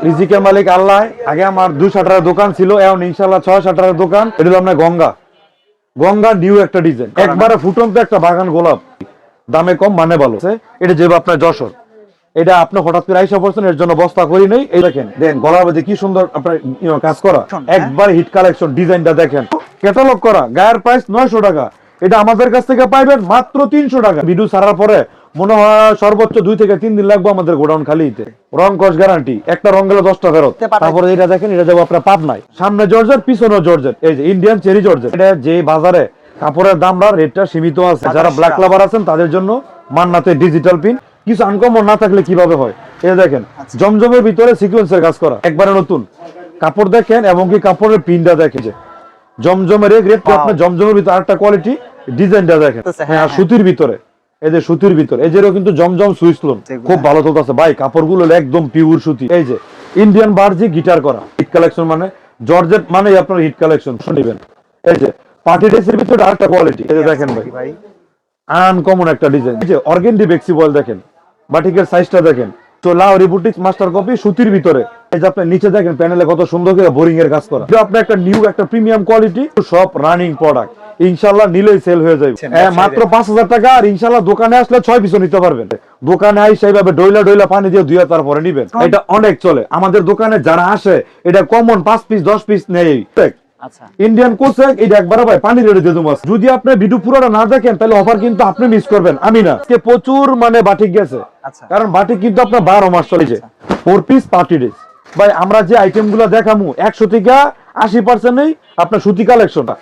রিজিকের মালিক আল্লাহ। আগে আমার 2 শাটারের দোকান ছিল, এখন ইনশাআল্লাহ 6 শাটারের দোকান। এটা হলো আপনার গঙ্গা নিউ একটা ডিজাইন, একবারে ফুটন্ত একটা বাগান গোলাপ, দামে কম মানে ভালো। এটা যে আপনার যশোর, এটা আপনি হঠাৎ করে আইসা পড়ছেন, এর জন্য বস্তা করি নেই। এই দেখেন গলার মধ্যে কি সুন্দর আপনার কাজ করা, একবার হিট কালেকশন। ডিজাইনটা দেখেন, ক্যাটালগ করা, গায়ের প্রাইস 900 টাকা। এটা আমাদের কাছ থেকে পাইবেন মাত্র 300 টাকা। ভিডিও ছাড়ার পরে মনে হয় সর্বোচ্চ 2 থেকে 3 দিন লাগবে আমাদের গোডাউন খালিতে। রং কস গ্যারান্টি, একটা রং গেলে 10টা ফেরত। তারপরে এটা দেখেন, এটা যাবো আপনার পাবনায়, সামনে জর্জেট পিছনে জর্জেট, এই যে ইন্ডিয়ান চেরি জর্জেট। এটা যে বাজারে কাপড়ের দামটা রেটটা সীমিত আছে, যারা ব্ল্যাক লাভার আছেন তাদের জন্য মান্নাতে ডিজিটাল পিন। কিছু আনকমন না থাকলে কিভাবে হয়, এই দেখেন জমজমের ভিতরে সিকোয়েন্সের কাজ করা, একবারে নতুন কাপড় দেখেন, এবং কি কাপড়ের পিনটা দেখেন, যে জমজমের এক রেট, আপনার জমজমের ভিতরে আরেকটা কোয়ালিটি, ডিজাইনটা দেখেন। হ্যাঁ, সুতির ভিতরে, এই যে সুতির ভিতরে, এই যে কিন্তু জমজম সুইস লোন খুব ভালো চলতেছে ভাই। কাপড়গুলো একদম পিওর সুতি। এই যে ইন্ডিয়ান বার্জি গিটার করা হিট কালেকশন, মানে জর্জেট মানে আপনার হিট কালেকশন শুনবেন। এই যে পার্টি ড্রেসের ভিতরে আরেকটা কোয়ালিটি, এই যে দেখেন ভাই আনকমন একটা ডিজাইন। এই যে অর্গেন্ডি বেক্সি বয়েল দেখেন, বাটিকের সাইজটা দেখেন। তো লাউরি বুটিক মাস্টার কপি সুতির ভিতরে। এই যে আপনি নিচে দেখেন প্যানেলে কত সুন্দর করে বোরিং এর কাজ করা। এটা আপনার একটা নিউ একটা প্রিমিয়াম কোয়ালিটি, সব রানিং প্রোডাক্ট। ইনশাআল্লাহ নিলেই সেল হয়ে যাবে মাত্র 5000 টাকা। আর ইনশাআল্লাহ দোকানে আসলে 6 পিসও নিতে পারবেন। দোকানে আই সেইভাবে ডইলা পানি দিয়ে ধুয়ে তারপরে নিবেন। এটা অনেক চলে আমাদের দোকানে, যারা আসে এটা কমন 5 পিস 10 পিস নেই। ইন্ডিয়ান কোচেক, এটা একবার ভাই পানি রেডি দিয়ে দেবো। যদি আপনি ভিডিও পুরোটা না দেখেন তাহলে অফার কিন্তু আপনি মিস করবেন, আমি না। প্রচুর মানে বাটিক গেছে, কারণ বাটিক কিন্তু আপনার 12 মাস চলেছে। 4 পিস পার্টি ড্রেস ভাই। আমরা যে আইটেম গুলো দেখামু 100 থেকে 80% আপনার সুতি কালেকশনটা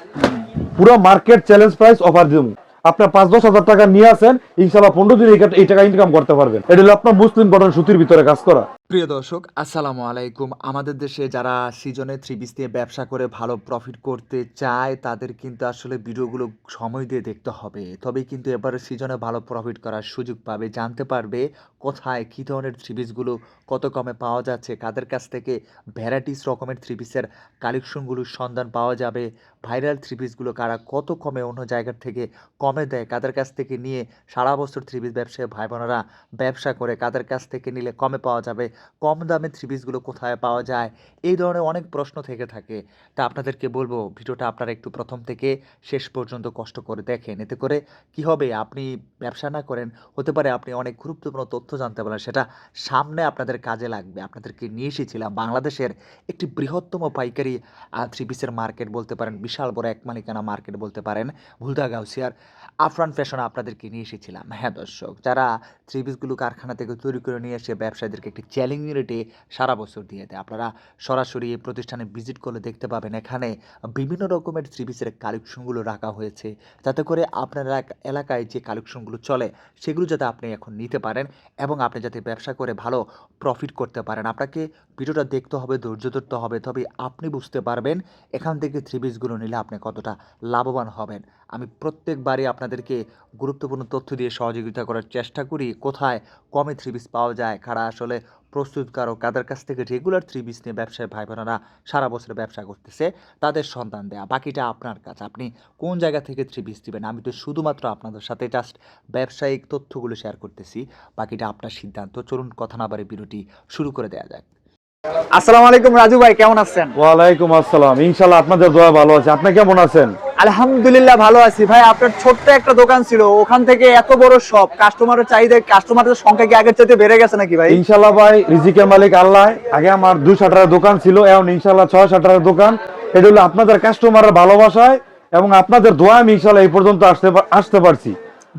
পুরো মার্কেট চ্যালেঞ্জ প্রাইস অফার দিব। আপনার 5-10 হাজার টাকা নিয়ে আসেন, ইনশাআল্লাহ 15 দিন এই টাকা ইনকাম করতে পারবেন। এটা হলো আপনার মুসলিম কটন সুতির ভিতরে কাজ করা। প্রিয় দর্শক, আসসালামু আলাইকুম। আমাদের দেশে যারা সিজনে 3 পিস দিয়ে ব্যবসা করে ভালো প্রফিট করতে চায়, তাদের কিন্তু আসলে ভিডিওগুলো সময় দিয়ে দেখতে হবে। তবেই কিন্তু এবারে সিজনে ভালো প্রফিট করার সুযোগ পাবে, জানতে পারবে কোথায় কী ধরনের 3 পিসগুলো কত কমে পাওয়া যাচ্ছে, কাদের কাছ থেকে ভ্যারাইটিস রকমের 3 পিসের কালেকশনগুলোর সন্ধান পাওয়া যাবে, ভাইরাল 3 পিসগুলো কারা কত কমে অন্য জায়গার থেকে কমে দেয়, কাদের কাছ থেকে নিয়ে সারা বছর 3 পিস ব্যবসায় ভাই বোনেরা ব্যবসা করে, কাদের কাছ থেকে নিলে কমে পাওয়া যাবে, কম দামে 3 পিসগুলো কোথায় পাওয়া যায়, এই ধরনের অনেক প্রশ্ন থেকে থাকে। তা আপনাদেরকে বলবো ভিডিওটা আপনারা একটু প্রথম থেকে শেষ পর্যন্ত কষ্ট করে দেখেন। এতে করে কি হবে, আপনি ব্যবসা না করেন, হতে পারে আপনি অনেক গুরুত্বপূর্ণ তথ্য জানতে পারেন, সেটা সামনে আপনাদের কাজে লাগবে। আপনাদেরকে নিয়ে এসেছিলাম বাংলাদেশের একটি বৃহত্তম পাইকারি 3 পিসের মার্কেট বলতে পারেন, বিশাল বড় এক মালিকানা মার্কেট বলতে পারেন, ভুলদা গাউসিয়ার আফরান ফ্যাশন আপনাদেরকে নিয়ে এসেছিলাম। হ্যাঁ দর্শক, যারা 3 পিসগুলো কারখানা থেকে তৈরি করে নিয়ে এসে ব্যবসায়ীদেরকে একটি চ্যালেঞ্জিং রেটে সারা বছর দিয়ে দেয়। আপনারা সরাসরি এই প্রতিষ্ঠানে ভিজিট করলে দেখতে পাবেন এখানে বিভিন্ন রকমের 3 পিসের কালেকশনগুলো রাখা হয়েছে, যাতে করে আপনার এলাকায় যে কালেকশনগুলো চলে সেগুলো যাতে আপনি এখন নিতে পারেন এবং আপনি যাতে ব্যবসা করে ভালো প্রফিট করতে পারেন। আপনাকে ভিডিওটা দেখতে হবে, ধৈর্য ধরতে হবে, তবে আপনি বুঝতে পারবেন এখান থেকে 3 পিসগুলো নিলে আপনি কতটা লাভবান হবেন। আমি প্রত্যেকবারই আপনাদেরকে গুরুত্বপূর্ণ তথ্য দিয়ে সহযোগিতা করার চেষ্টা করি, কোথায় কমে 3 পিস পাওয়া যায়, কারা আসলে প্রস্তুতকারক, কাদের কাছ থেকে রেগুলার 3 পিস নিয়ে ব্যবসায় ভাই বোনেরা সারা বছর ব্যবসা করতেছে, তাদের সন্ধান দেয়া। বাকিটা আপনার কাছে, আপনি কোন জায়গা থেকে 3 পিস দিবেন। আমি তো শুধুমাত্র আপনাদের সাথে জাস্ট ব্যবসায়িক তথ্যগুলো শেয়ার করতেছি, বাকিটা আপনার সিদ্ধান্ত। চলুন কথা না বাড়ি ভিডিওটি শুরু করে দেওয়া যাক। আসসালামু আলাইকুম রাজু ভাই, কেমন আছেন? ওয়ালাইকুম আসসালাম, ইনশাআল্লাহ আপনাদের দোয়া ভালো আছে। আপনি কেমন আছেন? আলহামদুলিল্লাহ ভালো আছি ভাই। আপনার ছোট্ট একটা দোকান ছিল, ওখান থেকে এত বড় শপ, কাস্টমারের চাহিদা, কাস্টমারদের সংখ্যা কি আগের চাইতে বেড়ে গেছে নাকি ভাই? ইনশাআল্লাহ ভাই, রিজিকের মালিক আল্লাহ। আগে আমার 2 শাটারের দোকান ছিল, এখন ইনশাআল্লাহ 6 শাটারের দোকান। এটা হলো আপনাদের কাস্টমারের ভালোবাসায় এবং আপনাদের দোয়া আমি ইনশাআল্লাহ এই পর্যন্ত আসতে পারছি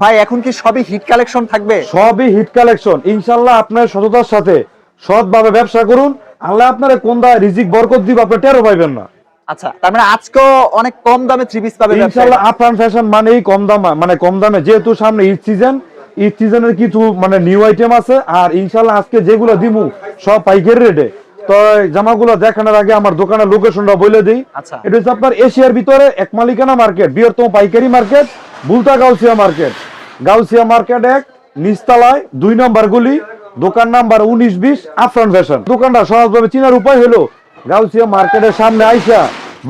ভাই। এখন কি সবই হিট কালেকশন থাকবে? সবই হিট কালেকশন ইনশাআল্লাহ। আপনার সততার সাথে সৎভাবে ব্যবসা করুন, আল্লাহ আপনারে কোন দা রিজিক বরকত দিব, আপনি টেরও পাইবেন না। আচ্ছা, তার মানে আজকেও অনেক কম দামে 3 পিস পাবেন ইনশাআল্লাহ। আফরান ফ্যাশন মানেই কম দাম, মানে কম দামে, যেহেতু সামনে ঈদ সিজনের কিছু মানে নিউ আইটেম আছে। আর ইনশাআল্লাহ আজকে যেগুলো দিমু সব পাইকারি রেটে। তো জামাগুলো দেখানোর আগে আমার দোকানের লোকেশনটা বলে দিই। এটা হচ্ছে আপনার এশিয়ার ভিতরে এক মালিকানা মার্কেট, বৃহত্তম পাইকারি market, Bhulta Gausia market. Gausia market 1 নিচতলায় 2 নম্বর গলি, দোকান নাম্বার 19-20, আফরান ফ্যাশন। দোকানটা সহজভাবে চিনার উপায় হলো গাউসিয়া মার্কেটের সামনে আইসা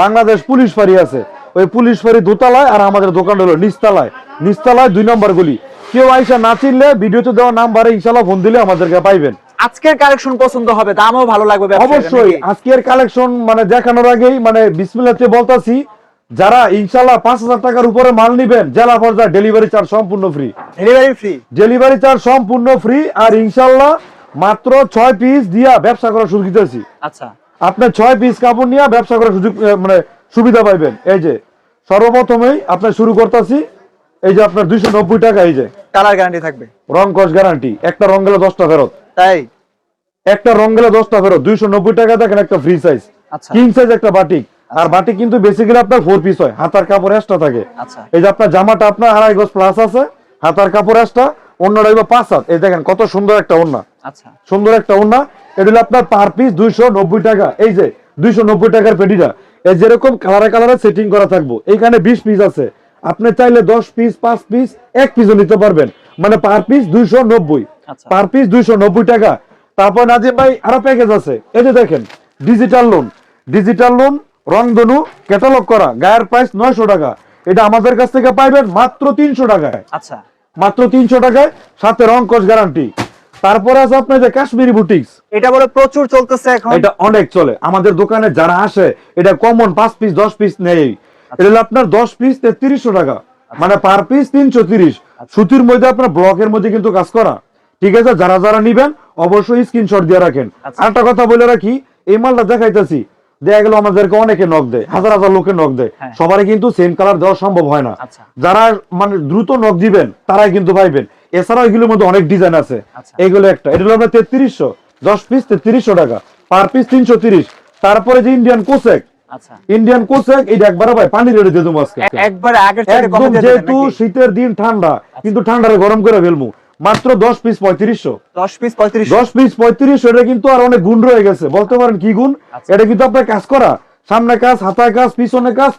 বাংলাদেশ পুলিশ ফাঁড়ি আছে, ওই পুলিশ ফাঁড়ি দোতলায়, আর আমাদের দোকান হলো নিচতলায় 2 নম্বর গলি। কেউ আইসা না চিনলে ভিডিওতে দেওয়া নাম্বারে ইনশাআল্লাহ ফোন দিলে আমাদেরকে পাইবেন। আজকের কালেকশন পছন্দ হবে, দামও ভালো লাগবে ব্যবসায়ীদের অবশ্যই নাকি? আজকের কালেকশন মানে দেখানোর আগেই মানে বিসমিল্লাহতে বলতাছি, যারা ইনশাআল্লাহ 5000 টাকার উপরে মাল নিবেন জেলা পর্যায়ে ডেলিভারি চার্জ সম্পূর্ণ free. Delivery free. Delivery charge সম্পূর্ণ ফ্রি। আর ইনশাআল্লাহ মাত্র 6 পিস দিয়া ব্যবসা করার সুযোগ দিতেছি। আচ্ছা, আপনি 6 পিস কাপড় নিয়ে ব্যবসা করার সুযোগ মানে সুবিধা পাইবেন। এই যে সর্বপ্রথমেই আপনি শুরু করতেছি, এই যে আপনার 290 টাকা, এই যে কালার গ্যারান্টি থাকবে, রং কস গ্যারান্টি, একটা রং গেলে 10টা ফেরত, তাই একটা রং গেলে 10টা ফেরত। 290 টাকা দেখেন একটা ফ্রি সাইজ, আচ্ছা কিং সাইজ একটা বাটিক। আর বাটিক কিন্তু বেসিক্যালি আপনার 4 পিস হয়, হাতার কাপড় এক্সট্রা থাকে। আচ্ছা এই যে আপনার জামাটা আপনার 2.5 গজ প্লাস আছে, হাতার কাপড় এক্সট্রা, অন্যটা হইব 5 হাত। এই দেখেন কত সুন্দর একটা ওন্না, আচ্ছা সুন্দর একটা ওন্না। এটা হলো আপনার পার পিস 290 টাকা। এই যে 290 টাকার পেটিটা এই যেরকম কালারে কালারে সেটিং করা থাকবো। এইখানে 20 পিস আছে, আপনি চাইলে 10 পিস 5 পিস 1 পিসও নিতে পারবেন, মানে পার পিস 290, আচ্ছা পার পিস 290 টাকা। তারপর নাজিম ভাই আরো প্যাকেজ আছে, এই যে দেখেন ডিজিটাল লোন, ডিজিটাল লোন রংধনু ক্যাটালগ করা, গায়ের প্রাইস 900 টাকা। এটা আমাদের কাছ থেকে পাইবেন মাত্র 300 টাকায়, আচ্ছা মাত্র 300 টাকায়, সাথে রং কস গ্যারান্টি। তারপরে আছে আপনার যে কাশ্মীরি বুটিক্স, এটা বলে প্রচুর চলতেছে এখন। এটা অনেক চলে আমাদের দোকানে, যারা আসে এটা কমন 5 পিস 10 পিস নেই। এটা হলো আপনার 10 পিস 3300 টাকা, মানে পার পিস 330। সুতির মধ্যে আপনার ব্লকের মধ্যে কিন্তু কাজ করা, ঠিক আছে? যারা যারা নিবেন অবশ্যই স্ক্রিনশট দিয়ে রাখেন। আরেকটা কথা বলে রাখি, এই মালটা দেখাইতেছি, দেখা গেল আমাদেরকে অনেকে নক দেয়, হাজার হাজার লোকে নক দেয়, সবারই কিন্তু সেম কালার দেওয়া সম্ভব হয় না। যারা মানে দ্রুত নক দিবেন তারাই কিন্তু পাইবেন। এছাড়াও এগুলোর মধ্যে অনেক ডিজাইন আছে। এইগুলো একটা, এটা হলো আপনার 3300, 10 পিস 3300 টাকা, পার পিস 330। তারপরে যে ইন্ডিয়ান কোসেক, আচ্ছা ইন্ডিয়ান কোসেক, এটা একবার ভাই পানি রেডি দিয়ে দেবো আজকে একবার আগের থেকে একদম, কমে যাবে যেহেতু নাকি? শীতের দিন ঠান্ডা, কিন্তু ঠান্ডারে গরম করে ফেলবো। মাত্র 10 পিস 3500, 10 পিস 3500। 10 পিস 3500। এটা কিন্তু আর অনেক গুণ রয়ে গেছে, বলতে পারেন কি গুণ। এটা কিন্তু আপনার কাজ করা, সামনে কাজ, হাতায় কাজ, পিছনে কাজ,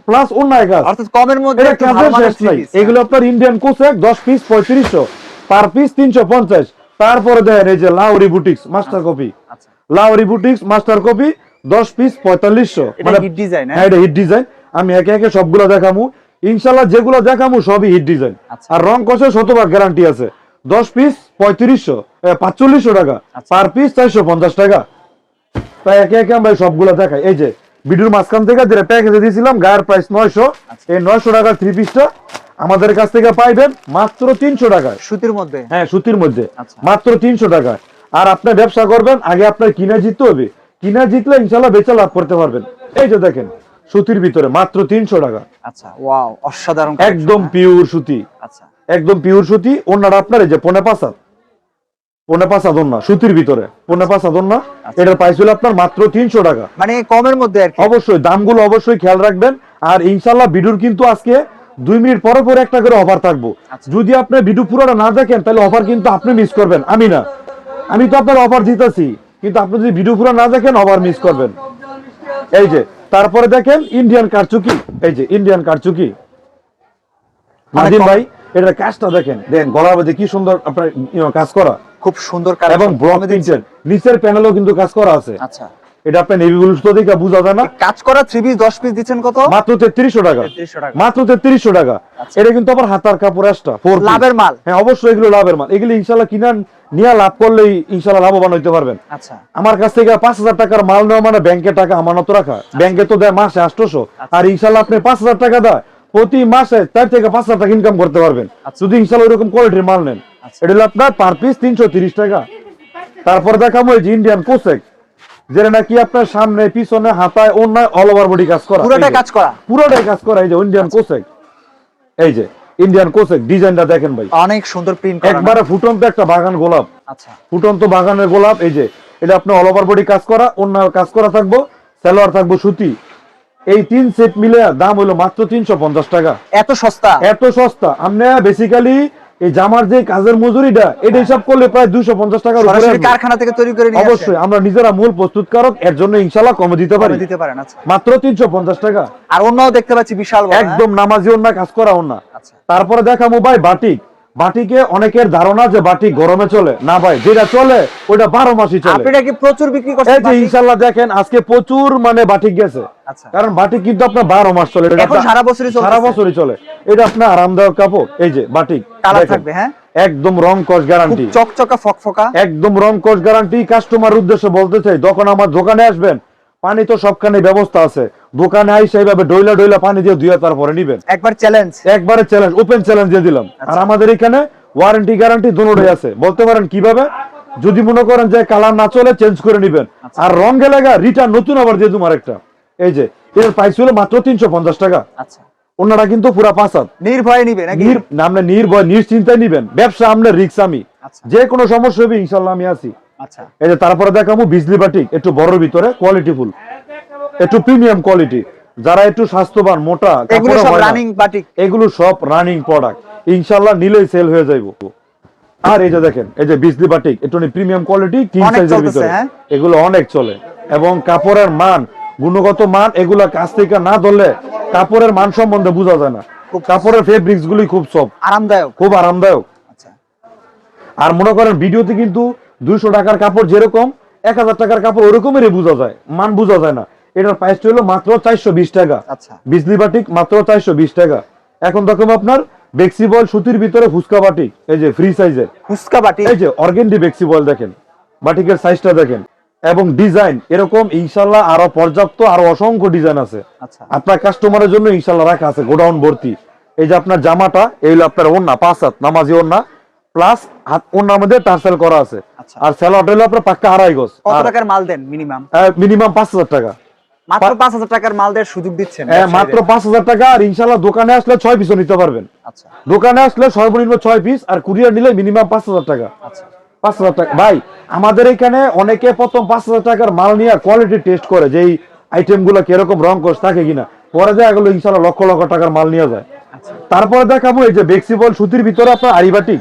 প্লাস অন্যায় কাজ, অর্থাৎ কমের মধ্যে এটা একটু কাজের ভালো মানের শেষ নাই। 3 পিস। এগুলো আপনার Indian cosec 10 piece 3500, per piece 350। তারপরে দেখেন এই যে লাউরি বুটিক্স মাস্টার কপি, আচ্ছা লাউরি বুটিক্স মাস্টার কপি 10 পিস 4500, এটা হিট ডিজাইন। হ্যাঁ এটা হিট ডিজাইন। আমি একে একে সবগুলো দেখামু ইনশাআল্লাহ, যেগুলো দেখামু সবই হিট ডিজাইন। আর রং কষে শতভাগ গ্যারান্টি আছে। 10 পিস 4500 টাকা, পার পিস 450 টাকা। তাই একে একে আমরা সবগুলো দেখাই। এই যে ভিডিওর মাঝখান থেকে যেটা প্যাকেজে দিয়েছিলাম, গায়ের প্রাইস 900, এই 900 টাকার 3 পিসটা আমাদের কাছ থেকে পাইবেন মাত্র 300 টাকায়, সুতির মধ্যে। হ্যাঁ সুতির মধ্যে, আচ্ছা। মাত্র 300 টাকায়। আর আপনি ব্যবসা করবেন, আগে আপনার কিনে জিততে হবে, কিনা জিতলে ইনশাআল্লাহ বেচা লাভ করতে পারবেন। এই যে দেখেন সুতির ভিতরে মাত্র 300 টাকা, আচ্ছা ওয়াও অসাধারণ, একদম পিওর সুতি, আচ্ছা একদম পিওর সুতি। ওনারা আপনার এই যে 5.5 ওন্না সুতির ভিতরে, 5.5 ওন্না। এটার প্রাইস হলো আপনার মাত্র 300 টাকা, মানে কমের মধ্যে আর কি। অবশ্যই দামগুলো অবশ্যই খেয়াল রাখবেন। আর ইনশাআল্লাহ ভিডিওর কিন্তু আজকে 2 মিনিট পরে পরে একটা করে অফার থাকবো। যদি আপনি ভিডিও পুরোটা না দেখেন তাহলে অফার কিন্তু আপনি মিস করবেন, আমি না। আমি তো আপনার অফার দিতেছি, কিন্তু আপনি যদি ভিডিও পুরো না দেখেন অফার মিস করবেন। এই যে তারপরে দেখেন ইন্ডিয়ান কারচুকি, এই যে ইন্ডিয়ান কারচুকি নাদিম ভাই, এটার কাজটা দেখেন, দেখেন গলার মধ্যে কি সুন্দর আপনার কাজ করা, খুব সুন্দর এবং ব্লক প্রিন্টের নিচের প্যানেলও কিন্তু কাজ করা আছে। আচ্ছা এটা আপনার নেভি ব্লু সুতো দেখে বোঝা যায় না। কাজ করা 3 পিস 10 পিস দিচ্ছেন কত? মাত্র 3300 টাকা, 3300 টাকা, মাত্র 3300 টাকা। এটা কিন্তু আবার হাতার কাপড় এক্সট্রা 4 পিস। লাভের মাল। হ্যাঁ অবশ্যই এগুলো লাভের মাল। এগুলো ইনশাআল্লাহ কিনা নিয়ে লাভ করলেই ইনশাআল্লাহ লাভবান হইতে পারবেন। আচ্ছা আমার কাছ থেকে 5000 টাকার মাল নেওয়া মানে ব্যাংকে টাকা আমানত রাখা। ব্যাংকে তো দেয় মাসে 800, আর ইনশাআল্লাহ আপনি 5000 টাকা দেয় প্রতি মাসে 4 থেকে 5000 টাকা ইনকাম করতে পারবেন, যদি ইনশাআল্লাহ এরকম কোয়ালিটির মাল নেন। এটা হলো আপনার পার পিস 330 টাকা। তারপর দেখাবো এই যে ইন্ডিয়ান কোসেক, যেটা নাকি আপনার সামনে পিছনে হাতায় অন্যায় অল ওভার বডি কাজ করা, পুরোটাই কাজ করা, পুরোটাই কাজ করা। এই যে ইন্ডিয়ান কোসেক, এই যে ইন্ডিয়ান কোসেক ডিজাইনটা দেখেন ভাই, অনেক সুন্দর প্রিন্ট করা, একবারে ফুটন্ত একটা বাগান গোলাপ। আচ্ছা ফুটন্ত বাগানের গোলাপ। এই যে এটা আপনার অল ওভার বডি কাজ করা, অন্য কাজ করা থাকবো, সালোয়ার থাকবো সুতি। এই 3 সেট মিলে দাম হলো মাত্র 350 টাকা। এত সস্তা, এত সস্তা। আমরা বেসিক্যালি এই জামার যে কাজের মজুরিটা এটা হিসাব করলে প্রায় 250 টাকার উপরে সরাসরি কারখানা থেকে তৈরি করে নিয়ে আসে। অবশ্যই আমরা নিজেরা মূল প্রস্তুতকারক, এর জন্য ইনশাআল্লাহ কমে দিতে পারি, দিতে পারেন। আচ্ছা মাত্র 350 টাকা। আর অন্যও দেখতে পাচ্ছি বিশাল বড়, একদম নামাজি ওন্না কাজ করা ওন্না। আচ্ছা তারপরে দেখাবো ভাই বাটিক। বাটিকে অনেকের ধারণা যে বাটিক গরমে চলে না, ভাই যেটা চলে ওটা 12 মাসই চলে। আপনি কি প্রচুর বিক্রি করছেন? এই যে ইনশাআল্লাহ দেখেন আজকে প্রচুর মানে বাটিক গেছে, আচ্ছা। কারণ বাটিক কিন্তু আপনার 12 মাস চলে, এটা এখন সারা বছরই চলতেছে। সারা বছরই চলে। এটা আপনার আরামদায়ক কাপড়। এই যে বাটিক কালার দেখেন, থাকবে, হ্যাঁ একদম রং কস খুব গ্যারান্টি, চকচকা ফকফকা। একদম রং কস গ্যারান্টি। কাস্টমার উদ্দেশ্যে বলতে চাই, যখন আমার দোকানে আসবেন, পানি তো সবখানে ব্যবস্থা আছে, দোকানে আইসা এইভাবে ডইলা ডইলা পানি দিয়ে ধুয়ে তারপরে নিবেন। একবার চ্যালেঞ্জ, একবারে চ্যালেঞ্জ, ওপেন চ্যালেঞ্জ দিয়ে দিলাম। আর আমাদের এখানে ওয়ারেন্টি গ্যারান্টি দুটোই আছে। বলতে পারেন কিভাবে, যদি মনে করেন যে কালার না চলে চেঞ্জ করে নিবেন, আর রং গেলে রিটার্ন নতুন আবার দিয়ে তোমার একটা। এই যে এর প্রাইস হলো মাত্র 350 টাকা। আচ্ছা ওনারা কিন্তু পুরা 5 হাত নির্ভয়ে নিবে নাকি? আপনি নির্ভয় নিশ্চিন্তায় নিবেন। ব্যবসা আপনার রিস্ক, আমি আচ্ছা যে কোনো সমস্যা হবে ইনশাল্লাহ আমি আছি। আচ্ছা এই যে তারপরে দেখাবো বিজলি বাটিক, একটু বড়র ভিতরে কোয়ালিটি ফুল, একটু প্রিমিয়াম কোয়ালিটি। যারা একটু স্বাস্থ্যবান মোটা, এগুলো কাপড়ে সব হয় না, রানিং বাটিক। এগুলো সব রানিং প্রোডাক্ট, ইনশাল্লাহ নিলেই সেল হয়ে যাইব। আর এই যে দেখেন, এই যে বিজলি বাটিক একটু প্রিমিয়াম কোয়ালিটি, কিং অনেক সাইজের চলতেছে, ভিতরে, হ্যাঁ? এগুলো অনেক চলে। এবং কাপড়ের মান, গুণগত মান, এগুলা কাছ থেকে না ধরলে কাপড়ের মান সম্বন্ধে বোঝা যায় না। কাপড়ের ফেব্রিক্স গুলি খুব সফট, আরামদায়ক। খুব আরামদায়ক। আচ্ছা আর মনে করেন ভিডিওতে কিন্তু 200 টাকার কাপড় যেরকম 1000 টাকার কাপড় ওরকমেরই বোঝা যায়, মান বোঝা যায় না। এটার প্রাইসটা হলো মাত্র 420 টাকা। আচ্ছা বিজলি বাটিক মাত্র 420 টাকা। এখন দেখুন আপনার বেক্সিবল সুতির ভিতরে ফুচকা বাটিক, এই যে ফ্রি সাইজের ফুচকা বাটিক, এই যে অর্গেন্ডি বেক্সিবল দেখেন, বাটিকের সাইজটা দেখেন এবং ডিজাইন এরকম ইনশাল্লাহ আরো পর্যাপ্ত, আরো অসংখ্য ডিজাইন আছে। আচ্ছা আপনার কাস্টমারের জন্য ইনশাল্লাহ রাখা আছে গোডাউন ভর্তি। এই যে আপনার জামাটা, এই হলো আপনার ওড়না 5 হাত নামাজি ওড়না, প্লাস হাত ওড়নার মধ্যে টার্সেল করা আছে। আচ্ছা। আর স্যালোয়ার হলো আপনার পাক্কা 2.5 গজ। কত টাকার মাল দেন মিনিমাম? মিনিমাম 5000 টাকা। মাত্র 5000 টাকার মাল দেওয়ার সুযোগ দিচ্ছেন মাত্র 5000 টাকা। আর ইনশাল্লাহ দোকানে আসলে 6 পিসও নিতে পারবেন। আচ্ছা দোকানে আসলে সর্বনিম্ন 6 পিস, আর কুরিয়ার নিলে মিনিমাম 5000 টাকা। আচ্ছা 5000 টাকা। ভাই আমাদের এখানে অনেকে প্রথম 5000 টাকার মাল নিয়ে কোয়ালিটি টেস্ট করে, যে এই আইটেম গুলো কিরকম রং কোর্স থাকে কিনা, পরে যায় এগুলো ইনশাল্লাহ লক্ষ লক্ষ টাকার মাল নিয়ে যায়। আচ্ছা তারপরে দেখাবো এই যে বেক্সিবল সুতির ভিতরে আপনার আরিবাটিক,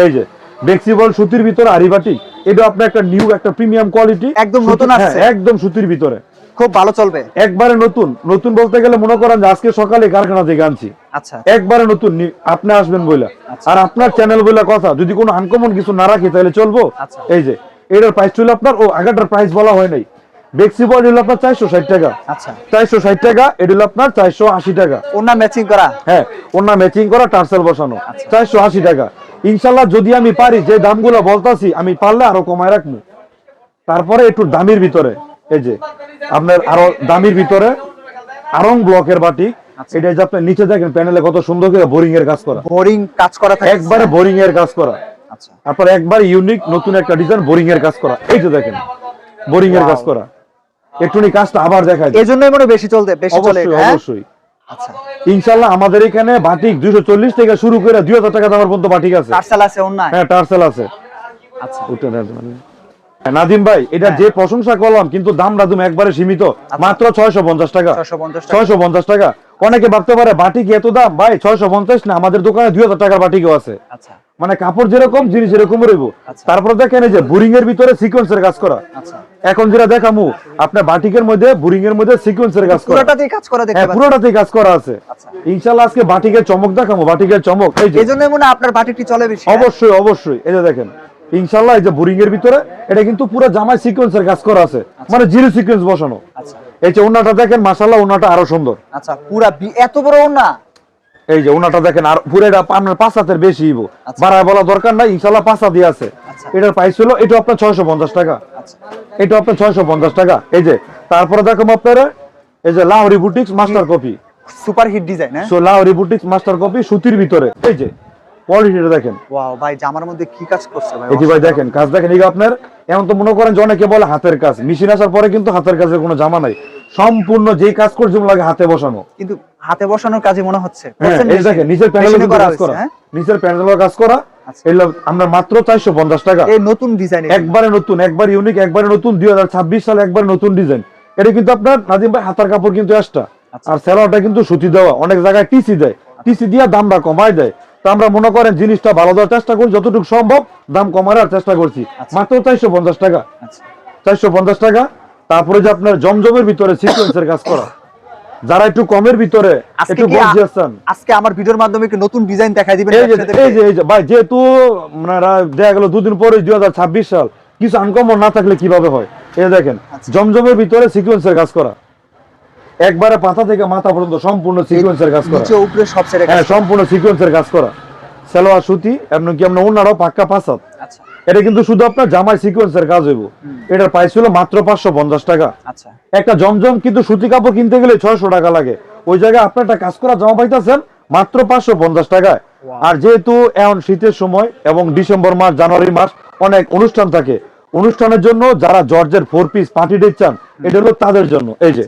এই যে বেক্সিবল সুতির ভিতরে আরিবাটিক, এটা আপনার একটা নিউ একটা প্রিমিয়াম কোয়ালিটি, একদম নতুন আসছে। একদম সুতির ভিতরে খুব ভালো চলবে। একবারে নতুন। নতুন বলতে গেলে মনে করেন যে আজকে সকালে কারখানা থেকে আনছি, আচ্ছা একবারে নতুন। আপনি আসবেন বইলা, আর আপনার চ্যানেল বইলা কথা, যদি কোনো আনকমন কিছু না রাখি তাহলে চলবো। আচ্ছা। এই যে এটার প্রাইস ছিল আপনার, ও আগেরটার প্রাইস বলা হয় নাই, বেক্সিবল হলো আপনার 460 টাকা। আচ্ছা 460 টাকা। এটা হলো আপনার 480 টাকা। ওনা ম্যাচিং করা, হ্যাঁ ওনা ম্যাচিং করা, টার্সেল বসানো, 480 টাকা। ইনশাল্লাহ যদি আমি পারি, যে দামগুলো বলতাছি আমি পারলে আরো কমায় রাখবো। তারপরে একটু দামির ভিতরে, এই যে আপনার আরো দামির ভিতরে আরং ব্লকের বাটিক, এটা যে আপনার নিচে দেখেন প্যানেলে কত সুন্দর করে বোরিং এর কাজ করা, বোরিং কাজ করা থাকে একবারে বোরিং এর কাজ করা। আচ্ছা তারপর একবার ইউনিক নতুন একটা ডিজাইন বোরিং এর কাজ করা, এই যে দেখেন বোরিং এর কাজ করা। একটুনি কাজটা আবার দেখাই দিই। এজন্যই মনে বেশি চলে অবশ্যই এটা, হ্যাঁ? অবশ্যই। আচ্ছা ইনশাল্লাহ আমাদের এখানে বাটিক 240 থেকে শুরু করে 2000 টাকা দামের পর্যন্ত বাটিক আছে। টার্সেল আছে ওনা? হ্যাঁ টার্সেল আছে। আচ্ছা নাদিম ভাই এটা যে প্রশংসা করলাম, কিন্তু দাম রাজুম একবারে সীমিত, মাত্র 650 টাকা। 650 টাকা। 650 টাকা। অনেকে ভাবতে পারে বাটিক এত দাম, ভাই 650 না, আমাদের দোকানে 2000 টাকার বাটিকও আছে। আচ্ছা মানে কাপড় যেরকম জিনিস এরকম রইব। তারপর দেখেন এই যে বোরিং এর ভিতরে সিকোয়েন্সের কাজ করা। আচ্ছা এখন যেটা দেখামু আপনার বাটিকের মধ্যে বোরিং এর মধ্যে সিকোয়েন্সের কাজ করা, পুরোটাতেই কাজ করা দেখতে হ্যাঁ পাচ্ছি। পুরোটাতেই কাজ করা আছে। আচ্ছা ইনশাআল্লাহ আজকে বাটিকের চমক দেখামু, বাটিকের চমক। এই যে এজন্যই মনে হয় আপনার বাটিকটি চলে বেশি। অবশ্যই অবশ্যই। এই যে দেখেন ইনশাআল্লাহ এই যে বোরিং এর ভিতরে এটা কিন্তু পুরো জামায় সিকোয়েন্সের কাজ করা আছে, মানে জিরো সিকোয়েন্স বসানো। আচ্ছা এই যে ওন্নাটা দেখেন, মাশাআল্লাহ ওন্নাটা আরো সুন্দর। আচ্ছা পুরা এত বড় ওনা? এই যে ওন্নাটা দেখেন, আর পুরো এটা আপনার 5 হাতের বেশি ইবো, বাড়ায় বলা দরকার নাই, ইনশাআল্লাহ 5 হাত দিয়ে আছে। এটার প্রাইস হলো এটা আপনার 650 টাকা। আচ্ছা এটা আপনার 650 টাকা। এই যে তারপরে দেখো আপনারা এই যে Lahori boutiques master copy, super hit design, হ্যাঁ? So Lahori boutiques master copy সুতির ভিতরে। এই যে কোয়ালিটিটা দেখেন, ওয়াও ভাই জামার মধ্যে কি কাজ করছে ভাই! এই যে ভাই দেখেন কাজ দেখেন। এই আপনার এমন তো মনে করেন যে অনেকে বলে হাতের কাজ, মেশিন আসার পরে কিন্তু হাতের কাজের কোনো জামা নাই, সম্পূর্ণ যেই কাজ করছে লাগে হাতে বসানো। কিন্তু হাতে বসানোর কাজে মনে হচ্ছে হ্যাঁ এই দেখেন নিচের প্যানেলে কাজ করা, নিচের প্যানেলে কাজ করা। এগুলো আমরা মাত্র 450 টাকা। এই নতুন ডিজাইন, একবারে নতুন, একবার ইউনিক, একবারে নতুন, 2026 সালে একবার নতুন ডিজাইন। এটা কিন্তু আপনার নাজিম ভাই হাতার কাপড় কিন্তু এক্সট্রা, আর সেলোয়ারটা কিন্তু সুতি দেওয়া। অনেক জায়গায় টিসি দেয়, টিসি দিয়ে দামটা কমায় দেয়। তো আমরা মনে করেন জিনিসটা ভালো দেওয়ার চেষ্টা করি, যতটুকু সম্ভব দাম কমানোর চেষ্টা করছি। মাত্র 450 টাকা। 450 টাকা। তারপরে যে আপনার জমজমের ভিতরে সিকোয়েন্সের কাজ করা, যারা একটু কমের ভিতরে একটু গর্জিয়াস চান, আজকে আমার ভিডিওর মাধ্যমে একটু নতুন ডিজাইন দেখাই দিবেন। এই যে ভাই যেহেতু দেখা গেল দুদিন পরে 2026 সাল, কিছু আনকমন না থাকলে কিভাবে হয়? এই দেখেন জমজমের ভিতরে সিকোয়েন্সের কাজ করা, একবারে পাতা থেকে মাথা পর্যন্ত সম্পূর্ণ সিকোয়েন্সের কাজ করা। নিচে উপরে সব সেরে হ্যাঁ, সম্পূর্ণ সিকোয়েন্সের কাজ করা। সালোয়ার সুতি, এমনকি আপনার ওনারাও পাক্কা 5 হাত। আচ্ছা এটা কিন্তু শুধু আপনার জামাই সিকোয়েন্সের কাজ হইব। এটার প্রাইস ছিল মাত্র 550 টাকা। আচ্ছা একটা জমজম কিন্তু সুতি কাপড় কিনতে গেলে 600 টাকা লাগে, ওই জায়গায় আপনার একটা কাজ করা জামা পাইতেছেন মাত্র 550 টাকায়। আর যেহেতু এখন শীতের সময় এবং ডিসেম্বর মাস, জানুয়ারি মাস অনেক অনুষ্ঠান থাকে, অনুষ্ঠানের জন্য যারা জর্জের 4 পিস পার্টি ড্রেস চান, এটা হলো তাদের জন্য। এই যে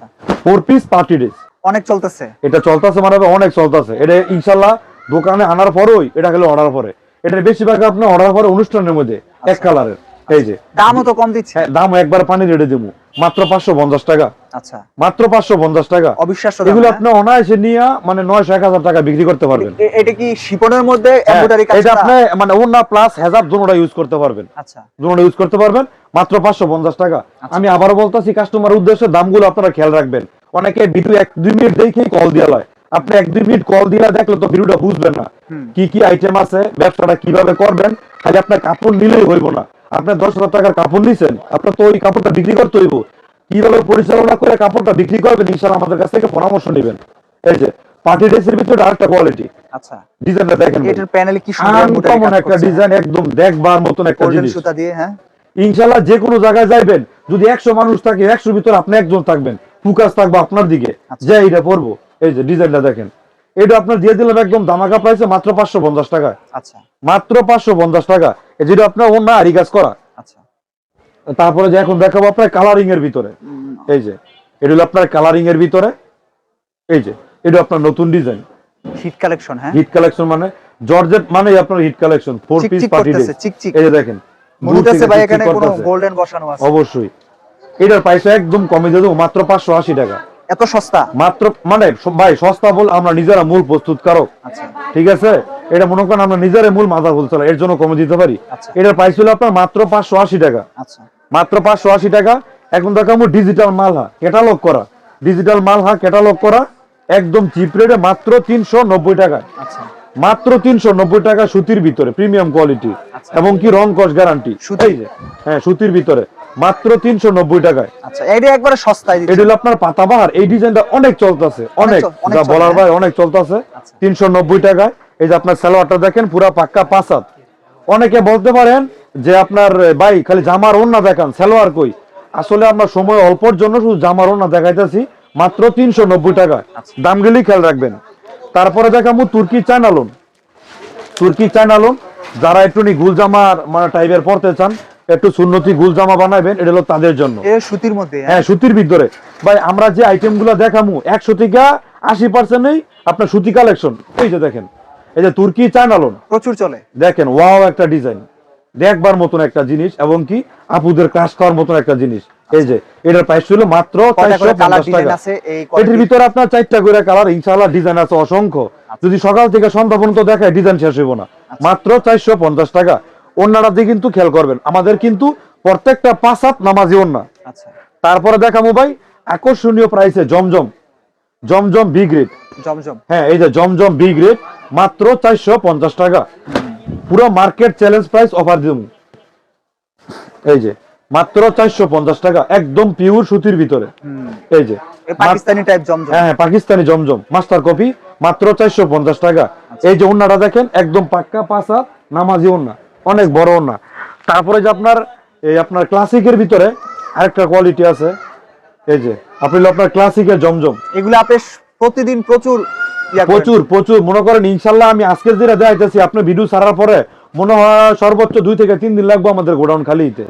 4 পিস পার্টি ড্রেস অনেক চলতেছে, এটা চলতেছে, মানে অনেক চলতেছে। এটা ইনশাল্লাহ দোকানে আনার পরেই এটা গেলে অর্ডার পরে, এটা বেশিরভাগ আপনি অর্ডার পরে অনুষ্ঠানের মধ্যে এক কালারের। এই যে দামও তো কম দিচ্ছে। হ্যাঁ, দাম একবার পানি রেটে দেবো, মাত্র 550 টাকা। আচ্ছা মাত্র 550 টাকা। অবিশ্বাস্য। এগুলো আপনি অনায়াসে নিয়ে মানে 900-1000 টাকা বিক্রি করতে পারবেন। এটা কি শিপনের মধ্যে এমব্রয়ডারি কাজ? এটা আপনি মানে ওন্না প্লাস হেজাব দুটোটা ইউজ করতে পারবেন। আচ্ছা দুটোটা ইউজ করতে পারবেন মাত্র 550 টাকা। আমি আবারও বলতাছি, কাস্টমার উদ্দেশ্যে দামগুলো আপনারা খেয়াল রাখবেন। অনেকে ভিডিও 1-2 মিনিট দেখেই কল দিয়ে লয়, আপনি 1-2 মিনিট কল দিয়ে দেখলে তো ভিডিওটা বুঝবেন না কি কি আইটেম আছে, ব্যবসাটা কিভাবে করবেন। খালি আপনার কাপড় নিলেই হইব না। আপনি 10,000 টাকার কাপড় নিছেন, আপনার তো ওই কাপড়টা বিক্রি করতে হইব। কিভাবে পরিচালনা করে কাপড়টা বিক্রি করবেন, ইনশাআল্লাহ আমাদের কাছ থেকে পরামর্শ নেবেন। এই যে পার্টি ড্রেসের ভিতরে আরেকটা কোয়ালিটি। আচ্ছা ডিজাইনটা দেখেন, এটার প্যানেলে কি সুন্দর এমব্রয়ডারি কেমন একটা ডিজাইন, একদম দেখবার মতন একটা জিনিস। সুতা দিয়ে। হ্যাঁ ইনশাআল্লাহ যে কোনো জায়গায় যাইবেন, যদি 100 মানুষ থাকে 100 ভিতরে আপনি একজন থাকবেন, ফোকাস থাকবে আপনার দিকে যে এইটা পরবো। এই যে ডিজাইনটা দেখেন, এটা আপনার দিয়ে দিলাম একদম দামাকা প্রাইসে মাত্র 550 টাকা। আচ্ছা মাত্র 550 টাকা। এই যেটা আপনার ওন্না আরি কাজ করা। আচ্ছা তারপরে যে এখন দেখাবো আপনার কালারিং এর ভিতরে। এই যে এটা হলো আপনার কালারিং এর ভিতরে। এই যে এটা আপনার নতুন ডিজাইন, হিট কালেকশন। হ্যাঁ হিট কালেকশন মানে জর্জেট মানে আপনার hit collection 4 piece party dress. এই যে দেখেন, মনে হচ্ছে ভাই এখানে কোনো গোল্ডেন বসানো আছে। অবশ্যই এটার প্রাইস একদম কমে দিয়ে দেবো মাত্র 580 টাকা। এত সস্তা? মাত্র মানে ভাই সস্তা বল, আমরা নিজেরা মূল প্রস্তুতকারক। আচ্ছা ঠিক আছে, এটা মনে করেন আমরা নিজেরা মূল মাথা বলছিলাম, এর জন্য কমে দিতে পারি। আচ্ছা এটার প্রাইস হলো আপনার মাত্র 580 টাকা। আচ্ছা মাত্র 580 টাকা। এখন দেখাবো ডিজিটাল মালহা ক্যাটালগ করা, ডিজিটাল মালহা ক্যাটালগ করা একদম চিপ রেটে মাত্র 390 টাকা। আচ্ছা মাত্র 390 টাকা, সুতির ভিতরে প্রিমিয়াম কোয়ালিটি এবং কি রং কস গ্যারান্টি। এই যে হ্যাঁ সুতির ভিতরে মাত্র 390 টাকায়। আচ্ছা এটা একবারে সস্তায় দিচ্ছে। এটা হলো আপনার পাতাবাহার, এই ডিজাইনটা অনেক চলতেছে, অনেক যা বলার ভাই অনেক চলতেছে। 390 টাকায়। এই যে আপনার সালোয়ারটা দেখেন পুরা পাক্কা 5 হাত। অনেকে বলতে পারেন যে আপনার ভাই খালি জামার ওন্না দেখান, সালোয়ার কই। আসলে আমরা সময় অল্পর জন্য শুধু জামার ওন্না দেখাইতেছি মাত্র 390 টাকা। দামগুলি খেয়াল রাখবেন। তারপরে দেখাবো তুর্কি চায়না লোন। তুর্কি চায়না লোন যারা একটু গুল জামার মানে টাইপের পড়তে চান, একটু সুন্নতি গুল জামা বানাবেন, এটা হলো তাদের জন্য। এর সুতির মধ্যে? হ্যাঁ সুতির ভিতরে। ভাই আমরা যে আইটেম গুলো দেখামু 100 থেকে 80% আপনার সুতি কালেকশন। এই যে দেখেন, এই যে তুর্কি চায়না লোন প্রচুর চলে। দেখেন ওয়াও একটা ডিজাইন, দেখবার মতন একটা জিনিস এবং কি আপুদের ক্রাশ খাওয়ার মতন একটা জিনিস। এই যে এটার প্রাইস ছিল মাত্র 450 টাকা। এটার ভিতরে আপনার 4টা করে কালার, ইনশাআল্লাহ ডিজাইন আছে অসংখ্য। যদি সকাল থেকে সন্ধ্যা পর্যন্ত দেখায় ডিজাইন শেষ হইব না। মাত্র 450 টাকা। ওন্নাটা দিয়ে কিন্তু খেয়াল করবেন, আমাদের কিন্তু প্রত্যেকটা 5 হাত নামাজি ওন্না। আচ্ছা তারপরে দেখাবো ভাই আকর্ষণীয় প্রাইসে জমজম, জমজম বি গ্রেড। জমজম হ্যাঁ এই যে জমজম বি গ্রেড মাত্র 450 টাকা। পুরো মার্কেট চ্যালেঞ্জ প্রাইস অফার দিন। এই যে মাত্র 450 টাকা, একদম পিওর সুতির ভিতরে। এই যে পাকিস্তানি টাইপ জমজম। হ্যাঁ পাকিস্তানি জমজম মাস্টার কপি মাত্র 450 টাকা। এই যে ওন্নাটা দেখেন একদম পাক্কা 5 হাত নামাজি ওন্না, অনেক বড় ওন্না। তারপরে যে আপনার এই আপনার ক্লাসিকের ভিতরে আরেকটা কোয়ালিটি আছে। এই যে আপনি আপনার ক্লাসিকের জমজম, এগুলো আপনি প্রতিদিন প্রচুর প্রচুর মনে করেন। ইনশাল্লাহ আমি আজকের যেটা দেখাইতেছি আপনি ভিডিও ছাড়ার পরে মনে হয় সর্বোচ্চ 2 থেকে 3 দিন লাগবে আমাদের গোডাউন খালিতে।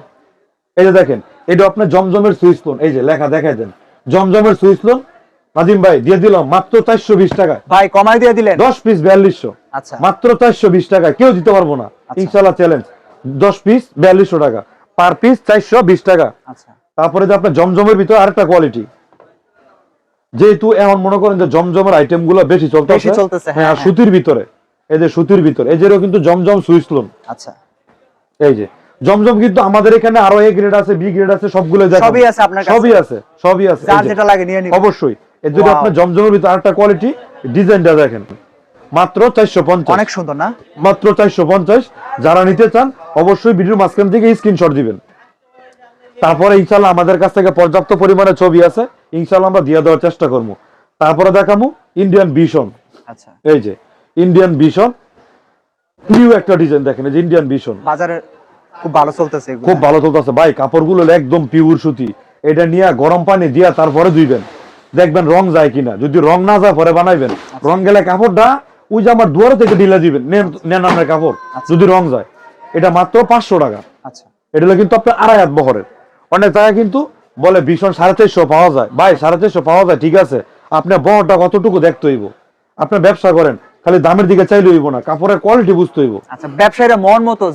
এই যে দেখেন, এটা আপনার জমজমের সুইচ লোন, এই যে লেখা দেখাই দেন জমজমের সুইচ লোন। নাজিম ভাই দিয়ে দিলাম মাত্র 420 টাকা। ভাই কমাই দিয়ে দিলেন 10 পিস 4200। আচ্ছা মাত্র 420 টাকা, কেউ দিতে পারবো না ইনশাআল্লাহ চ্যালেঞ্জ। 10 পিস 4200 টাকা, পার পিস 420 টাকা। আচ্ছা তারপরে যে আপনার জমজমের ভিতরে আরেকটা কোয়ালিটি, যেহেতু এখন মনে করেন যে জমজমের আইটেম গুলো বেশি চলতেছে। হ্যাঁ সুতির ভিতরে, এই যে সুতির ভিতরে এই যে কিন্তু জমজম সুইচ লোন। আচ্ছা এই যে জমজম কিন্তু আমাদের এখানে আরো এ গ্রেড আছে, বি গ্রেড আছে, সবগুলো দেখেন সবই আছে আপনার কাছে? সবই আছে যার যেটা লাগে নিয়ে নিন অবশ্যই। এর জন্য আপনার জমজমের ভিতরে আরেকটা কোয়ালিটি, ডিজাইনটা দেখেন মাত্র 450। অনেক সুন্দর না? মাত্র 450। যারা নিতে চান অবশ্যই ভিডিওর মাঝখান থেকে স্ক্রিনশট দিবেন। তারপরে ইনশাআল্লাহ আমাদের কাছ থেকে পর্যাপ্ত পরিমাণে ছবি আছে, ইনশাল্লাহ আমরা দিয়ে দেওয়ার চেষ্টা করবো। তারপরে দেখাবো ইন্ডিয়ান ভিশন। আচ্ছা, এই যে ইন্ডিয়ান ভিশন নিউ একটা ডিজাইন, দেখেন এই যে ইন্ডিয়ান ভিশন বাজারে খুব ভালো চলতেছে এগুলো। খুব ভালো চলতেছে ভাই, কাপড়গুলো একদম পিওর সুতি। এটা নিয়ে গরম পানি দিয়া তারপরে ধুইবেন, দেখবেন রং যায় কিনা। যদি রং না যায় পরে বানাইবেন, রং গেলে কাপড়টা ওই যে আমার দুয়ারে থেকে ঢিলা দিবেন, নেন আপনার কাপড় যদি রং যায়। এটা মাত্র 500 টাকা। আচ্ছা, এটা হলো কিন্তু আপনার 2.5 হাত বহরের। অনেক জায়গায় কিন্তু বলে ভীষণ 450 পাওয়া যায়, ভাই 450 পাওয়া যায় ঠিক আছে, আপনার বহরটা কতটুকু দেখতে হইব। আপনার ব্যবসা করেন, খালি দামের দিকে চাইলে হইব না, কাপড়ের কোয়ালিটি বুঝতে হইব। আচ্ছা, ব্যবসায়ীরা মন মতো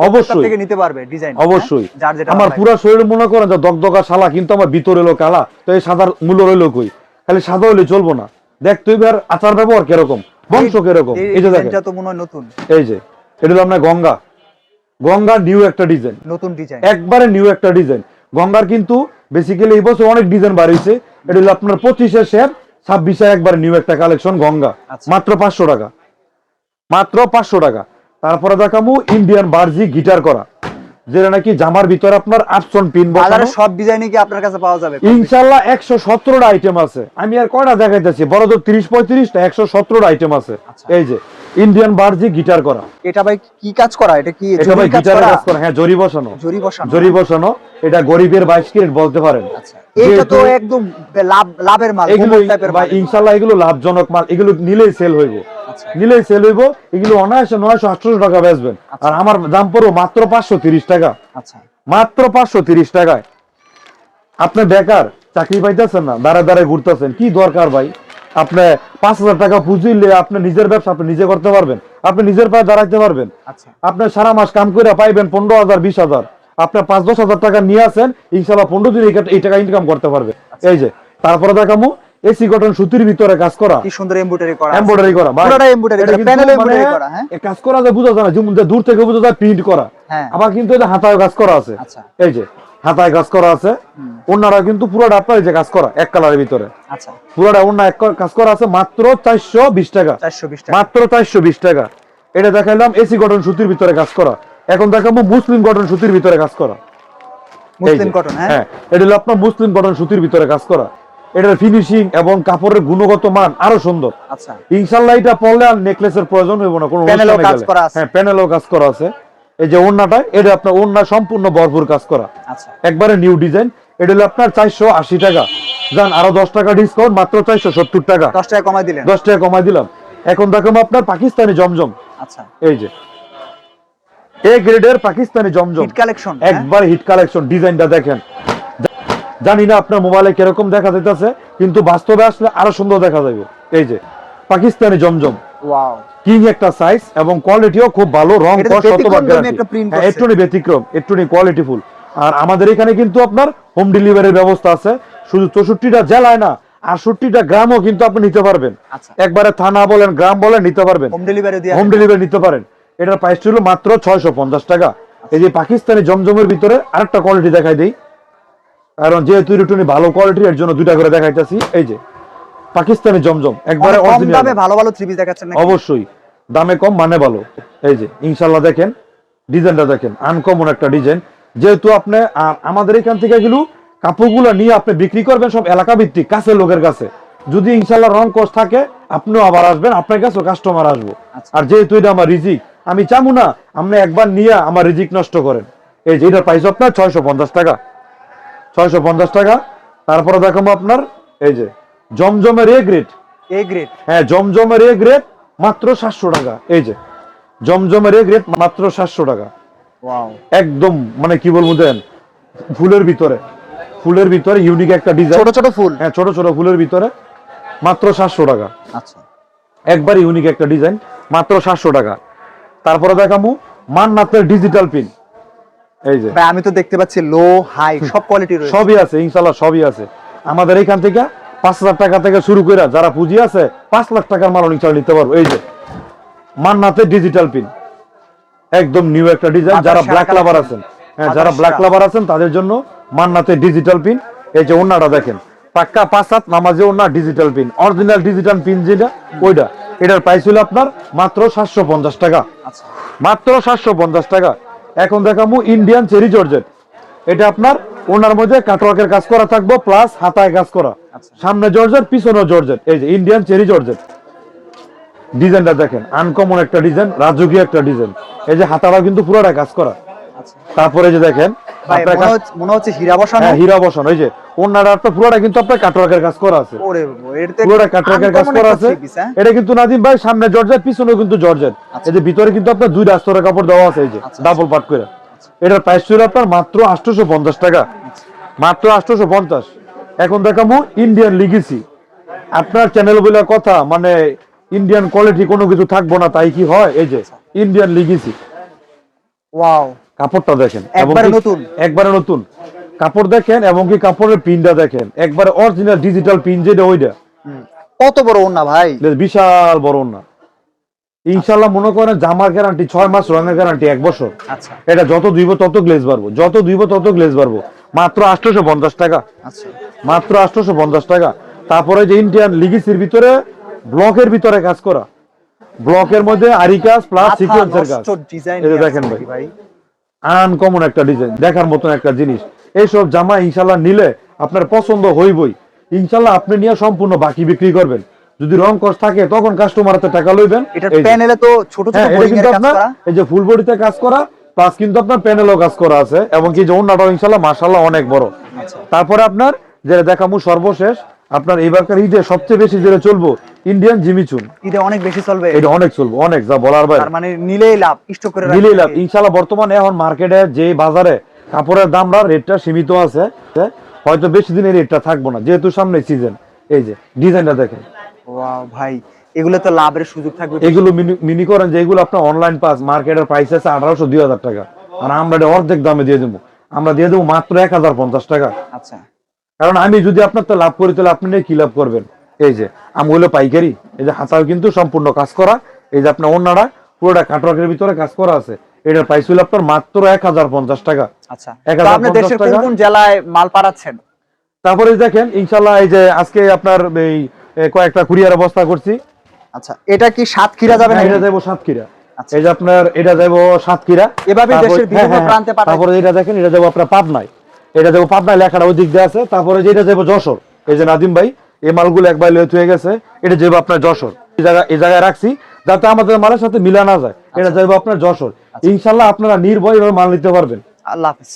অবশ্যই থেকে নিতে পারবে ডিজাইন। অবশ্যই। যার যেটা আমার ভালো পুরো শরীর মনে করেন যে দগদগা সালা, কিন্তু আমার ভিতর হলো কালা, তো এই সাদার মূল্য রইলো কই? খালি সাদা হইলে চলবো না, দেখতে হইবে আর আচার ব্যবহার কিরকম, বংশ কিরকম। এই যে দেখেন, এটা তো মনে হয় নতুন। এই যে এটা হলো আপনার গঙ্গা নিউ একটা ডিজাইন, নতুন ডিজাইন, একবারে নিউ একটা ডিজাইন। গঙ্গার কিন্তু বেসিক্যালি এই বছর অনেক ডিজাইন বার হইছে। এটা হলো আপনার 25-এর শেয়ার, 26-এ একবারে নিউ একটা কালেকশন গঙ্গা, আচ্ছা। মাত্র 500 টাকা, মাত্র 500 টাকা। তারপরে দেখামু ইন্ডিয়ান বার্জি গিটার করা, যেটা নাকি জামার ভিতরে আপনার আপসন পিন বাজারে বসানো। সব ডিজাইনই কি আপনার কাছে পাওয়া যাবে? ইনশাআল্লাহ 117টা আইটেম আছে। আমি আর কয়টা দেখাইতেছি, বড় তো 30-35টা, 117টা আইটেম আছে। আচ্ছা। এই যে ইন্ডিয়ান বার্জি গিটার করা, এটা ভাই কি কাজ করা? এটা কি এটা ভাই জরির কাজ গিটারের করা? কাজ করা, হ্যাঁ জরি বসানো, জরি বসানো। জরি বসানো। এটা গরিবের 22 ক্যারেট বলতে পারেন। আচ্ছা, এটা তো যেহেতু একদম লাভের মাল, এগুলো গোল্ড টাইপের ভাই মাল। ইনশাআল্লাহ এগুলো লাভজনক মাল, এগুলো নিলেই সেল হইব, আচ্ছা, নিলেই সেল হইব। এগুলো অনায়াসে 900-800 টাকা বেচবেন, আর আমার দাম পড়ো মাত্র 530 টাকা, আচ্ছা, মাত্র 530 টাকায়। আপনি বেকার, চাকরি পাইতেছেন না, দাঁড়ায় দাঁড়ায় ঘুরতেছেন, কি দরকার ভাই? আপনি 5000 টাকা পুঁজিলে আপনি নিজের ব্যবসা আপনি নিজে করতে পারবেন, আপনি নিজের পায়ে দাঁড়াইতে পারবেন। আচ্ছা, আপনি সারা মাস কাম করে পাইবেন 15,000 20,000, আপনার 5-10 হাজার টাকা নিয়ে আসেন, ইনশাআল্লাহ 15 দিন এই টাকা ইনকাম করতে পারবে। এই যে তারপরে দেখামু এসি কটন সুতির ভিতরে কাজ করা, কি সুন্দর এমব্রয়ডারি করা, এমব্রয়ডারি করা ভাই, পুরোটা এমব্রয়ডারি এটা করা, কিন্তু প্যানেল মানে এমব্রয়ডারি করা। হ্যাঁ, এই কাজ করা যায় বোঝা যায় না, যেমন দূর থেকে বোঝা যায় প্রিন্ট করা। হ্যাঁ, আবার কিন্তু এটা হাতায় কাজ করা আছে। আচ্ছা, এই যে হাতায় কাজ করা আছে, ওনারা কিন্তু পুরোটা আপনার এই যে কাজ করা এক কালারের ভিতরে, আচ্ছা, পুরোটা ওনা এক কাজ করা আছে, মাত্র 420 টাকা, 420 টাকা। মাত্র 420 টাকা। এটা দেখাইলাম এসি কটন সুতির ভিতরে কাজ করা। এখন দেখাবো মুসলিম কটন সুতির ভিতরে কাজ করা। মুসলিম কটন, হ্যাঁ, এটা হলো আপনার মুসলিম কটন সুতির ভিতরে কাজ করা। এটার ফিনিশিং এবং কাপড়ের গুণগত মান আরো সুন্দর। আচ্ছা, ইনশাআল্লাহ এটা পরলে আর নেকলেসের প্রয়োজন হইব না, কোনো প্যানেলও অনুষ্ঠানে কাজ গেলে। করা আছে। হ্যাঁ, প্যানেলও কাজ করা আছে। এই যে ওন্নাটা, এটা আপনার ওন্না সম্পূর্ণ ভরপুর কাজ করা, আচ্ছা, একবারে নিউ ডিজাইন। এটা হলো আপনার 480 টাকা, যান আরো 10 টাকা ডিসকাউন্ট, মাত্র 470 টাকা, 10 টাকা কমাই দিলেন। 10 টাকা কমাই দিলাম। এখন দেখো আপনার পাকিস্তানি জমজম, আচ্ছা, এই যে এ গ্রেডের পাকিস্তানি জমজম, হিট কালেকশন, একবার হিট কালেকশন। ডিজাইনটা দেখেন, জানি না আপনার মোবাইলে কিরকম দেখা যাইতেছে, কিন্তু বাস্তবে আসলে আরো সুন্দর দেখা যাবে। এই যে পাকিস্তানি জমজম, ওয়াও, কিং একটা সাইজ এবং কোয়ালিটিও খুব ভালো, রং এটা তো কস শতভাগ ব্যতিক্রমধর্মী গ্যারান্টি, একটা print করছে। একটুনি ব্যতিক্রম, একটুনি কোয়ালিটিফুল। আর আমাদের এখানে কিন্তু আপনার হোম ডেলিভারির ব্যবস্থা আছে, শুধু 64টা জেলায় না, 68টা গ্রামও কিন্তু আপনি নিতে পারবেন। আচ্ছা, একবারে থানা বলেন গ্রাম বলেন নিতে পারবেন, হোম ডেলিভারি দিয়ে। হোম ডেলিভারি নিতে পারেন। এটার প্রাইস ছিল মাত্র 650 টাকা। এই যে পাকিস্তানি জমজমের ভিতরে আরেকটা কোয়ালিটি দেখাই দেই, কারণ যেহেতু একটুনি ভালো কোয়ালিটির, এর জন্য দুইটা করে দেখাইতেছি। এই যে পাকিস্তানি জমজম, একবারে অনেক কম অরিজিনাল, দামে ভালো ভালো থ্রি পিস দেখাচ্ছেন নাকি? অবশ্যই দামে কম মানে ভালো। এই যে ইনশাআল্লাহ দেখেন ডিজাইনটা, দেখেন আনকমন একটা ডিজাইন। যেহেতু আপনি আমাদের এখান থেকে এগুলো কাপড়গুলো নিয়ে আপনি বিক্রি করবেন সব এলাকা ভিত্তিক, কাছের লোকের কাছে। যদি ইনশাআল্লাহ রং কস থাকে, আপনিও আবার আসবেন, আপনার কাছেও কাস্টমার আসবো। আচ্ছা। আর যেহেতু এটা আমার রিজিক, আমি চামু না আপনি একবার নিয়ে আমার রিজিক নষ্ট করেন। এই যে এটার প্রাইস আপনার 650 টাকা, 650 টাকা। তারপরে দেখাবো আপনার এই যে জমজমের এ গ্রেড, এ গ্রেড, হ্যাঁ জমজমের এ গ্রেড, মাত্র 700 টাকা। এই যে জমজমের এ গ্রেড, মাত্র 700 টাকা। ওয়াও, একদম মানে কি বলবো দেন, ফুলের ভিতরে, ফুলের ভিতরে ইউনিক একটা ডিজাইন, ছোট ছোট ফুল, হ্যাঁ ছোট ছোট ফুলের ভিতরে, মাত্র 700 টাকা। আচ্ছা, একবার ইউনিক একটা ডিজাইন, মাত্র 700 টাকা। তারপরে দেখামু মান্নাতের ডিজিটাল পিন। এই যে ভাই আমি তো দেখতে পাচ্ছি লো হাই সব কোয়ালিটি রয়েছে। সবই আছে ইনশাআল্লাহ, সবই আছে। আমাদের এখান থেকে 5,000 টাকা থেকে শুরু করে যারা পুঁজি আছে 5 লাখ টাকার মাল ইনশাআল্লাহ নিতে পারবো। এই যে মান্নাতের ডিজিটাল পিন, একদম নিউ একটা ডিজাইন। যারা ব্ল্যাক লাভার আছেন, হ্যাঁ যারা ব্ল্যাক লাভার আছেন তাদের জন্য মান্নাতের ডিজিটাল পিন। এই যে ওন্নাটা দেখেন, পাক্কা 5 হাত নামাজে ওন্না digital pin, original digital pin যেটা ওইটা। এটার প্রাইস হলো আপনার মাত্র 750 টাকা, আচ্ছা, মাত্র 750 টাকা। এখন দেখাবো ইন্ডিয়ান চেরি জর্জেট, এটা আপনার ওনার মধ্যে কাটওয়ার্কের কাজ করা থাকবো, প্লাস হাতায় কাজ করা, আচ্ছা। সামনে জর্জেট পিছনে জর্জেট। এই যে ইন্ডিয়ান চেরি জর্জেট, ডিজাইনটা দেখেন, আনকমন একটা ডিজাইন, রাজকীয় একটা ডিজাইন। এই যে হাতাটা কিন্তু পুরোটা কাজ করা। আচ্ছা তারপরে যে দেখেন ভাই আপনার মনে হচ্ছে হীরা বসানো। হ্যাঁ, হীরা বসানো। এই যে ওনাটা পুরোটা কিন্তু আপনার কাটওয়ার্কের কাজ করা আছে, ওরে বাবা, এর তো পুরোটা কাটওয়ার্কের কাজ uncommon করা একটা আছে। three piece, হ্যাঁ? এটা কিন্তু নাদিম ভাই সামনে জর্জেট পিছনে কিন্তু জর্জেট। এই যে ভিতরে কিন্তু আপনার দুইটা আস্তরের কাপড় দেওয়া আছে, এই যে আচ্ছা, ডাবল পাট করে। এটার প্রাইস ছিল আপনার মাত্র 850 টাকা, মাত্র 850। এখন দেখাবো ইন্ডিয়ান লিগেসি। আপনার চ্যানেল বলে কথা, মানে ইন্ডিয়ান কোয়ালিটি কোনো কিছু থাকবো না, তাই কি হয়? এই যে ইন্ডিয়ান লিগেসি, ওয়াও কাপড়টা দেখেন, একবারে এবং কি- নতুন। একবারে নতুন কাপড় দেখেন, এবং কি কাপড়ের পিনটা দেখেন, একবারে অরিজিনাল ডিজিটাল পিন, যেটা ওইটা কত বড় ওন্না ভাই। বিশাল বড় না। ইনশাল্লাহ মনে করেন জামার গ্যারান্টি 6 মাস, রঙের গ্যারান্টি 1 বছর। আচ্ছা এটা যত ধুইব তত গ্লেজ বাড়বো, যত ধুইব তত গ্লেজ বাড়বো। মাত্র 850 টাকা, আচ্ছা মাত্র 850 টাকা। তারপরে যে ইন্ডিয়ান লিগেসির ভিতরে ব্লকের ভিতরে কাজ করা, ব্লকের মধ্যে আরি কাজ প্লাস সিকোয়েন্সের কাজ। ডিজাইন এই যে দেখেন ভাই, আনকমন একটা ডিজাইন, দেখার মতন একটা জিনিস। এইসব জামা ইনশাল্লাহ নিলে আপনার পছন্দ হইবই। ইনশাল্লাহ আপনি নিয়ে সম্পূর্ণ বাকি বিক্রি করবেন। যদি রং কস থাকে তখন কাস্টমার হাতে টাকা লইবেন। এটা এই যে- প্যানেলে তো ছোট ছোট হ্যাঁ, এটা বোরিং এর কিন্তু কাজ আপনার করা। এই যে ফুল বডিতে কাজ করা, প্লাস কিন্তু আপনার প্যানেলও কাজ করা আছে, এবং কি যে ওন্নাটাও ইনশাল্লাহ মাশাআল্লাহ অনেক বড়। তারপরে আপনার যেটা দেখামু সর্বশেষ, আপনার এবারকার ঈদে সবচেয়ে বেশি যেটা চলবো ইন্ডিয়ান জিমিচুন। ঈদে অনেক বেশি চলবে, এটা অনেক চলবো, অনেক, যা বলার বাইরে। তার মানে নিলেই লাভ, স্টক করে দিলেই লাভ। রাখলে। ইনশাল্লাহ বর্তমানে এখন মার্কেটে যে বাজারে কাপড়ের দামটা রেটটা সীমিত আছে, হয়তো বেশি দিন এই রেটটা থাকবো না, যেহেতু সামনে সিজন। এই যে ডিজাইনটা দেখেন, ওয়াও ভাই, এগুলো তো লাভের সুযোগ থাকবে। এগুলো মিনি করেন যে এগুলো আপনার অনলাইন পাস, মার্কেটের প্রাইস আছে 1800-2000 টাকা, আর আমরা এটা অর্ধেক দামে দিয়ে দেবো। আমরা দিয়ে দেবো মাত্র 1050 টাকা। আচ্ছা কারণ আমি যদি আপনার তো লাভ করি, তাহলে আপনি নিয়ে কি লাভ করবেন? এই যে আমগুলো পাইকারি, এই যে হাতাও কিন্তু সম্পূর্ণ কাজ করা, এই যে আপনার ওন্নাটা পুরোটা কাটওয়ার্কের ভিতরে কাজ করা আছে। এটার প্রাইস হলো আপনার মাত্র 1050 টাকা। আচ্ছা, 1050 তো আপনি দেশের কোন টাকা। কোন জেলায় মাল পাঠাচ্ছেন? তারপরে দেখেন ইনশাল্লাহ এই যে আজকে আপনার এই কয়েকটা কুরিয়ার ব্যবস্থা করছি। আচ্ছা, এটা কি সাতক্ষীরা যাবে না? হ্যাঁ, এটা যাবো সাতক্ষীরা। আচ্ছা। এই যে আপনার এটা যাবো সাতক্ষীরা, এভাবে তারপর- দেশের বিভিন্ন হ্যাঁ, প্রান্তে পাঠায়। তারপরে এটা দেখেন, এটা যাবো আপনার পাবনায়, এটা যাবো পাবনায়, লেখাটা ওই দিক দিয়ে আছে। তারপরে যে এটা যাবো যশোর, এই যে নাদিম ভাই এই মালগুলো একবার লেট হয়ে গেছে, এটা যাবো আপনার যশোর। এই জায়গায় রাখছি যাতে আমাদের মালের সাথে মিলা না যায়। এটা যাবো আপনার যশোর। ইনশাল্লাহ আপনারা নির্ভয় মাল নিতে পারবেন। আল্লাহ হাফেজ।